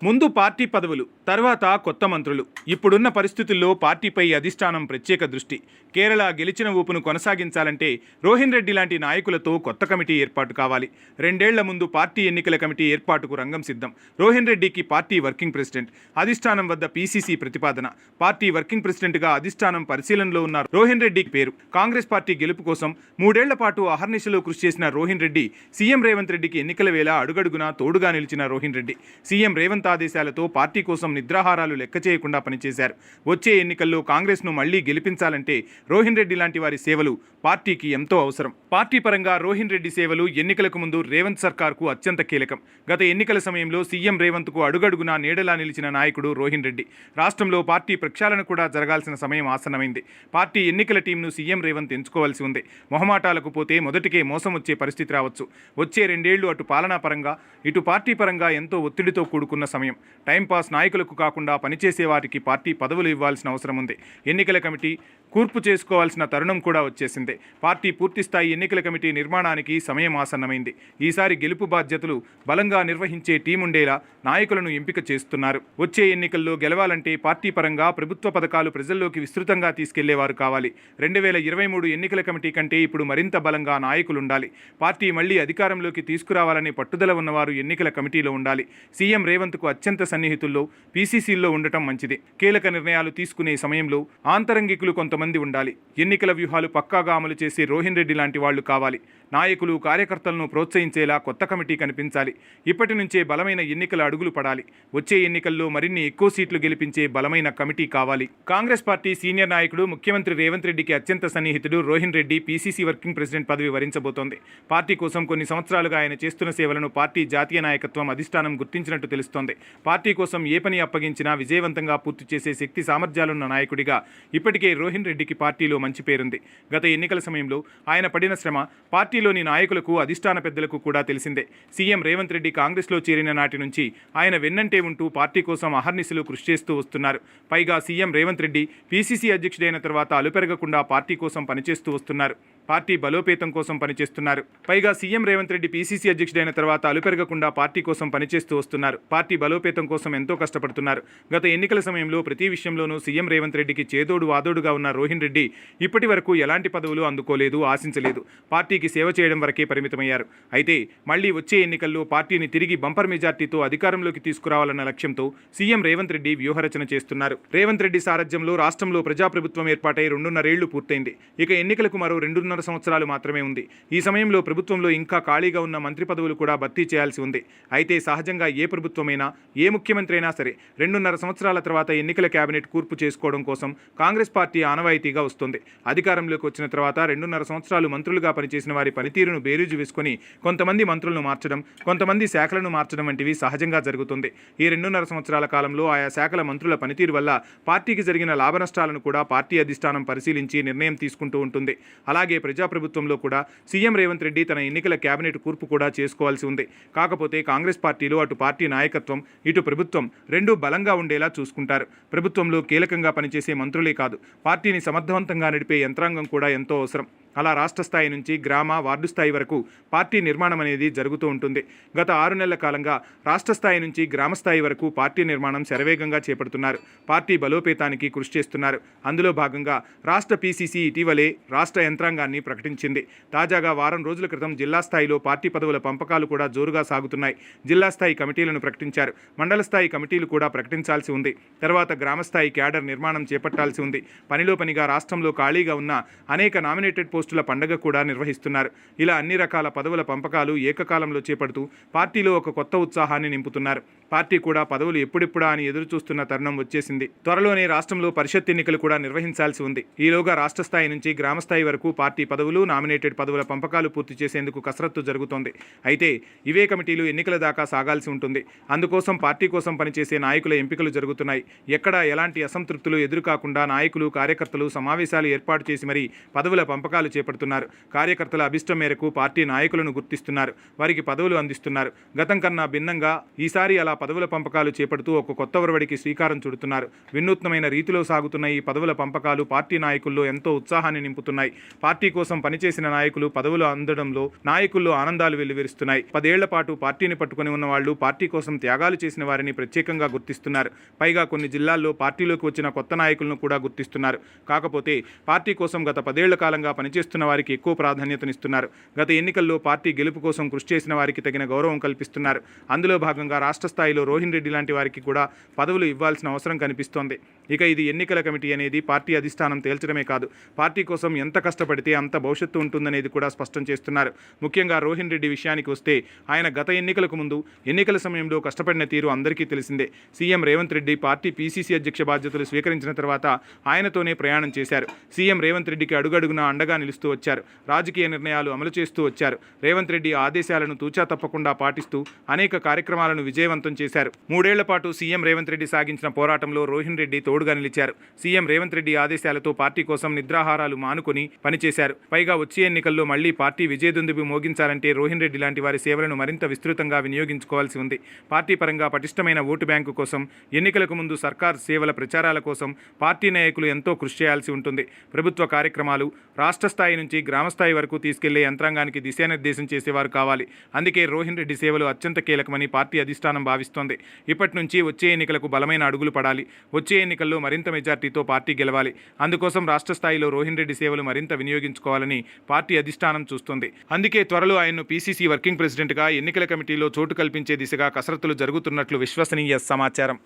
ముందు పార్టీ పదవులు, తర్వాత కొత్త మంత్రులు. ఇప్పుడున్న పరిస్థితుల్లో పార్టీపై అధిష్టానం ప్రత్యేక దృష్టి. కేరళ గెలిచిన ఊపును కొనసాగించాలంటే రోహిన్ రెడ్డి లాంటి నాయకులతో కొత్త కమిటీ ఏర్పాటు కావాలి. 2 ఏళ్ల ముందు పార్టీ ఎన్నికల కమిటీ ఏర్పాటుకు రంగం సిద్ధం. రోహిన్ రెడ్డికి పార్టీ వర్కింగ్ ప్రెసిడెంట్, అధిష్టానం వద్ద పీసీసీ ప్రతిపాదన. పార్టీ వర్కింగ్ ప్రెసిడెంట్గా అధిష్టానం పరిశీలనలో ఉన్న రోహిన్ రెడ్డికి పేరు. కాంగ్రెస్ పార్టీ గెలుపు కోసం 3 ఏళ్ల పాటు అహర్నిశలో కృషి చేసిన రోహిన్ రెడ్డి, సీఎం రేవంత్ రెడ్డికి ఎన్నికల వేళ అడుగడుగునా తోడుగా నిలిచిన రోహిన్ రెడ్డి, సీఎం రేవంత్ ఆదేశాలతో పార్టీ కోసం నిద్రాహారాలు లెక్క చేయకుండా పనిచేశారు. వచ్చే ఎన్నికల్లో కాంగ్రెస్ను మళ్లీ గెలిపించాలంటే రోహిన్ రెడ్డి లాంటి వారి సేవలు పార్టీకి ఎంతో అవసరం. పార్టీ పరంగా రోహిన్ రెడ్డి సేవలు ఎన్నికలకు ముందు రేవంత్ సర్కార్కు అత్యంత కీలకం. గత ఎన్నికల సమయంలో సీఎం రేవంత్కు అడుగడుగునా నీడలా నిలిచిన నాయకుడు రోహిన్ రెడ్డి. రాష్ట్రంలో పార్టీ ప్రక్షాళన కూడా జరగాల్సిన సమయం ఆసన్నమైంది. పార్టీ ఎన్నికల టీంను సీఎం రేవంత్ ఎంచుకోవాల్సి ఉంది. మొహమాటాలకు పోతే మొదటికే మోసం వచ్చే పరిస్థితి రావచ్చు. వచ్చే 2 ఏళ్లు అటు పాలనా పరంగా, ఇటు పార్టీ పరంగా ఎంతో ఒత్తిడితో కూడుకున్న సమయం. టైంపాస్ నాయకులకు కాకుండా పనిచేసే వారికి పార్టీ పదవులు ఇవ్వాల్సిన అవసరం ఉంది. ఎన్నికల కమిటీ కూర్పు చేసుకోవాల్సిన తరుణం కూడా వచ్చేసింది. పార్టీ పూర్తిస్థాయి ఎన్నికల కమిటీ నిర్మాణానికి సమయం ఆసన్నమైంది. ఈసారి గెలుపు బాధ్యతలు బలంగా నిర్వహించే టీముండేలా నాయకులను ఎంపిక చేస్తున్నారు. వచ్చే ఎన్నికల్లో గెలవాలంటే పార్టీ పరంగా ప్రభుత్వ పథకాలు ప్రజల్లోకి విస్తృతంగా తీసుకెళ్లేవారు కావాలి. 2023 ఎన్నికల కమిటీ కంటే ఇప్పుడు మరింత బలంగా నాయకులుండాలి. పార్టీ మళ్లీ అధికారంలోకి తీసుకురావాలనే పట్టుదల ఉన్నవారు ఎన్నికల కమిటీలో ఉండాలి. సీఎం రేవంత్కు అత్యంత సన్నిహితుల్లో, పీసీసీల్లో ఉండటం మంచిది. కీలక నిర్ణయాలు తీసుకునే సమయంలో ఆంతరంగికులు కొంతమంది ఉండాలి. ఎన్నికల వ్యూహాలు పక్కాగా అమలు చేసే రోహిన్ రెడ్డి లాంటి వాళ్లు కావాలి. నాయకులు, కార్యకర్తలను ప్రోత్సహించేలా కొత్త కమిటీ కనిపించాలి. ఇప్పటి నుంచే బలమైన ఎన్నికల అడుగులు పడాలి. వచ్చే ఎన్నికల్లో మరిన్ని ఎక్కువ సీట్లు గెలిపించే బలమైన కమిటీ కావాలి. కాంగ్రెస్ పార్టీ సీనియర్ నాయకుడు, ముఖ్యమంత్రి రేవంత్ రెడ్డికి అత్యంత సన్నిహితుడు Rohin Reddy PCC working president పదవి వరించబోతోంది. పార్టీ కోసం కొన్ని సంవత్సరాలుగా ఆయన చేస్తున్న సేవలను పార్టీ జాతీయ నాయకత్వం, అధిష్టానం గుర్తించినట్టు తెలుస్తోంది. పార్టీ కోసం ఏ పని అప్పగించినా విజయవంతంగా పూర్తి చేసే శక్తి, సామర్థ్యాలున్న నాయకుడిగా ఇప్పటికే రోహిన్ రెడ్డికి పార్టీలో మంచి పేరుంది. గత ఎన్నికల సమయంలో ఆయన పడిన శ్రమ పార్టీలోని నాయకులకు, అధిష్టాన పెద్దలకు కూడా తెలిసిందే. సీఎం రేవంత్ రెడ్డి కాంగ్రెస్లో చేరిన నాటి నుంచి ఆయన వెన్నంటే ఉంటూ పార్టీ కోసం అహర్నిశలు కృషి చేస్తూ వస్తున్నారు. పైగా సీఎం రేవంత్ రెడ్డి పీసీసీ అధ్యక్షుడైన తర్వాత అలుపెరగకుండా పార్టీ కోసం పనిచేస్తూ వస్తున్నారు. పార్టీ బలోపేతం కోసం పనిచేస్తున్నారు. పైగా సీఎం రేవంత్ రెడ్డి పీసీసీ అధ్యక్షుడైన తర్వాత అలుపెరగకుండా పార్టీ కోసం పనిచేస్తూ వస్తున్నారు. పార్టీ బలోపేతం కోసం ఎంతో కష్టపడుతున్నారు. గత ఎన్నికల సమయంలో ప్రతి విషయంలోనూ సీఎం రేవంత్ రెడ్డికి చేదోడు వాదోడుగా ఉన్న రోహిన్ రెడ్డి ఇప్పటి వరకు ఎలాంటి పదవులు అందుకోలేదు, ఆశించలేదు. పార్టీకి సేవ చేయడం వరకే పరిమితమయ్యారు. అయితే మళ్లీ వచ్చే ఎన్నికల్లో పార్టీని తిరిగి బంపర్ మెజార్టీతో అధికారంలోకి తీసుకురావాలన్న లక్ష్యంతో సీఎం రేవంత్ రెడ్డి వ్యూహరచన చేస్తున్నారు. రేవంత్ రెడ్డి సారథ్యంలో రాష్ట్రంలో ప్రజాప్రభుత్వం ఏర్పాటై 2.5 ఏళ్లు పూర్తయింది. ఇక ఎన్నికలకు మరో 2.5 సంవత్సరాలు మాత్రమే ఉంది. ఈ సమయంలో ప్రభుత్వంలో ఇంకా ఖాళీగా ఉన్న మంత్రి పదవులు కూడా భర్తీ చేయాల్సి ఉంది. అయితే సహజంగా ఏ ప్రభుత్వమైనా, ఏ ముఖ్యమంత్రి అయినా సరే 2.5 సంవత్సరాల తర్వాత ఎన్నికల కేబినెట్ కూర్పు చేసుకోవడం కోసం కాంగ్రెస్ పార్టీ ఆనవాయితీగా వస్తుంది. అధికారంలోకి వచ్చిన తర్వాత 2.5 సంవత్సరాలు మంత్రులుగా పనిచేసిన వారి పనితీరును బేరీజు వేసుకుని కొంతమంది మంత్రులను మార్చడం, కొంతమంది శాఖలను మార్చడం వంటివి సహజంగా జరుగుతుంది. ఈ 2.5 సంవత్సరాల కాలంలో ఆయా శాఖల మంత్రుల పనితీరు వల్ల పార్టీకి జరిగిన లాభనష్టాలను కూడా పార్టీ అధిష్టానం పరిశీలించి నిర్ణయం తీసుకుంటూ ఉంటుంది. అలాగే ప్రజాప్రభుత్వంలో కూడా సీఎం రేవంత్ రెడ్డి తన ఎన్నికల కేబినెట్ కూర్పు కూడా చేసుకోవాల్సి ఉంది. కాకపోతే కాంగ్రెస్ పార్టీలో అటు పార్టీ నాయకత్వం, ఇటు ప్రభుత్వం రెండూ బలంగా ఉండేలా చూసుకుంటారు. ప్రభుత్వంలో కీలకంగా పనిచేసే మంత్రులే కాదు, పార్టీని సమర్థవంతంగా నడిపే యంత్రాంగం కూడా ఎంతో అవసరం. అలా రాష్ట్ర స్థాయి నుంచి గ్రామ, వార్డు స్థాయి వరకు పార్టీ నిర్మాణం అనేది జరుగుతూ ఉంటుంది. గత 6 నెలల కాలంగా రాష్ట్ర స్థాయి నుంచి గ్రామ స్థాయి వరకు పార్టీ నిర్మాణం శరవేగంగా చేపడుతున్నారు. పార్టీ బలోపేతానికి కృషి చేస్తున్నారు. అందులో భాగంగా రాష్ట్ర పీసీసీ ఇటీవలే రాష్ట్ర యంత్రాంగాన్ని ప్రకటించింది. తాజాగా వారం రోజుల క్రితం జిల్లా స్థాయిలో పార్టీ పదవుల పంపకాలు కూడా జోరుగా సాగుతున్నాయి. జిల్లా స్థాయి కమిటీలను ప్రకటించారు. మండల స్థాయి కమిటీలు కూడా ప్రకటించాల్సి ఉంది. తర్వాత గ్రామస్థాయి క్యాడర్ నిర్మాణం చేపట్టాల్సి ఉంది. పనిలో పనిగా రాష్ట్రంలో ఖాళీగా ఉన్న అనేక నామినేటెడ్ పోస్టుల పండగ కూడా నిర్వహిస్తున్నారు. ఇలా అన్ని రకాల పదవుల పంపకాలు ఏకకాలంలో చేపడుతూ పార్టీలో ఒక కొత్త ఉత్సాహాన్ని నింపుతున్నారు. పార్టీ కూడా పదవులు ఎప్పుడెప్పుడా అని ఎదురు చూస్తున్న తరుణం వచ్చేసింది. త్వరలోనే రాష్ట్రంలో పరిషత్ ఎన్నికలు కూడా నిర్వహించాల్సి ఉంది. ఈలోగా రాష్ట్ర స్థాయి నుంచి గ్రామ స్థాయి వరకు పార్టీ పదవులు, నామినేటెడ్ పదవుల పంపకాలు పూర్తి చేసేందుకు కసరత్తు జరుగుతోంది. అయితే ఇవే కమిటీలు ఎన్నికల దాకా సాగాల్సి ఉంటుంది. అందుకోసం పార్టీ కోసం పనిచేసే నాయకుల ఎంపికలు జరుగుతున్నాయి. ఎక్కడా ఎలాంటి అసంతృప్తులు ఎదురుకాకుండా నాయకులు, కార్యకర్తలు సమావేశాలు ఏర్పాటు చేసి మరీ పదవుల పంపకాలు చేపడుతున్నారు. కార్యకర్తల అభిష్టం మేరకు పార్టీ నాయకులను గుర్తిస్తున్నారు. వారికి పదవులు అందిస్తున్నారు. గతం కన్నా భిన్నంగా ఈసారి అలా పదవుల పంపకాలు చేపడుతూ ఒక కొత్త ఒరవడికి శ్రీకారం చుడుతున్నారు. వినూత్నమైన రీతిలో సాగుతున్న ఈ పదవుల పంపకాలు పార్టీ నాయకుల్లో ఎంతో ఉత్సాహాన్ని నింపుతున్నాయి. పార్టీ కోసం పనిచేసిన నాయకులు పదవులు అందడంలో నాయకుల్లో ఆనందాలు వెల్లివిరుస్తున్నాయి. 10 ఏళ్ల పాటు పార్టీని పట్టుకుని ఉన్న వాళ్ళు పార్టీ కోసం త్యాగాలు చేసిన వారిని ప్రత్యేకంగా గుర్తిస్తున్నారు. పైగా కొన్ని జిల్లాల్లో పార్టీలోకి వచ్చిన కొత్త నాయకులను కూడా గుర్తిస్తున్నారు. కాకపోతే పార్టీ కోసం గత 10 ఏళ్ల కాలంగా పనిచేస్తున్న వారికి ఎక్కువ ప్రాధాన్యతనిస్తున్నారు. గత ఎన్నికల్లో పార్టీ గెలుపు కోసం కృషి చేసిన వారికి తగిన గౌరవం కల్పిస్తున్నారు. అందులో భాగంగా రాష్ట్ర స్థాయిలో రోహిన్ రెడ్డి లాంటి వారికి కూడా పదవులు ఇవ్వాల్సిన అవసరం కనిపిస్తోంది. ఇక ఇది ఎన్నికల కమిటీ అనేది పార్టీ అధిష్టానం తేల్చడమే కాదు, పార్టీ కోసం ఎంత కష్టపడితే అంత భవిష్యత్తు ఉంటుందనేది కూడా స్పష్టం చేస్తున్నారు. ముఖ్యంగా రోహిన్ రెడ్డి విషయానికి వస్తే ఆయన గత ఎన్నికలకు ముందు ఎన్నికల సమయంలో కష్టపడిన తీరు అందరికీ తెలిసిందే. CM Revanth Reddy party PCC అధ్యక్ష బాధ్యతలు స్వీకరించిన తర్వాత ఆయనతోనే ప్రయాణం చేశారు. సీఎం రేవంత్ రెడ్డికి అడుగడుగునా అండగా నిలుస్తూ వచ్చారు. రాజకీయ నిర్ణయాలు అమలు చేస్తూ వచ్చారు. రేవంత్ రెడ్డి ఆదేశాలను తూచా తప్పకుండా పాటిస్తూ అనేక కార్యక్రమాలను విజయవంతం చేశారు. 3 ఏళ్ల పాటు సీఎం రేవంత్ రెడ్డి సాగించిన పోరాటంలో రోహిన్ రెడ్డి తోడుగా నిలిచారు. సీఎం రేవంత్ రెడ్డి ఆదేశాలతో పార్టీ కోసం నిద్రాహారాలు మానుకొని పనిచేశారు. పైగా వచ్చే ఎన్నికల్లో మళ్లీ పార్టీ విజయదుందుబి మోగించాలంటే రోహిన్ రెడ్డి లాంటి వారి సేవలను మరింత విస్తృతంగా వినియోగించుకోవాల్సి ఉంది. పార్టీ పరంగా పటిష్టమైన ఓటు బ్యాంకు కోసం, ఎన్నికలకు ముందు సర్కార్ సేవల ప్రచారాల కోసం పార్టీ నాయకులు ఎంతో కృషి చేయాల్సి ఉంటుంది. ప్రభుత్వ కార్యక్రమాలు రాష్ట్ర స్థాయి నుంచి గ్రామ స్థాయి వరకు తీసుకెళ్లే యంత్రాంగానికి దిశానిర్దేశం చేసేవారు కావాలి. అందుకే రోహిన్ రెడ్డి సేవలు అత్యంత కీలకమని పార్టీ అధిష్టానం భావిస్తోంది. ఇప్పటి నుంచి వచ్చే ఎన్నికలకు బలమైన అడుగులు పడాలి. వచ్చే ఎన్నికల్లో మరింత మెజార్టీతో పార్టీ గెలవాలి. అందుకోసం రాష్ట్ర స్థాయిలో రోహిన్ రెడ్డి సేవలు మరింత వినియోగించుకోవాలని పార్టీ అధిష్టానం చూస్తుంది. అందుకే త్వరలో ఆయన్ను పీసీసీ వర్కింగ్ ప్రెసిడెంట్గా ఎన్నికల కమిటీలో చోటు కల్పించే దిశగా కసరత్తులు జరుగుతున్నట్లు విశ్వసనీయ సమాచారం.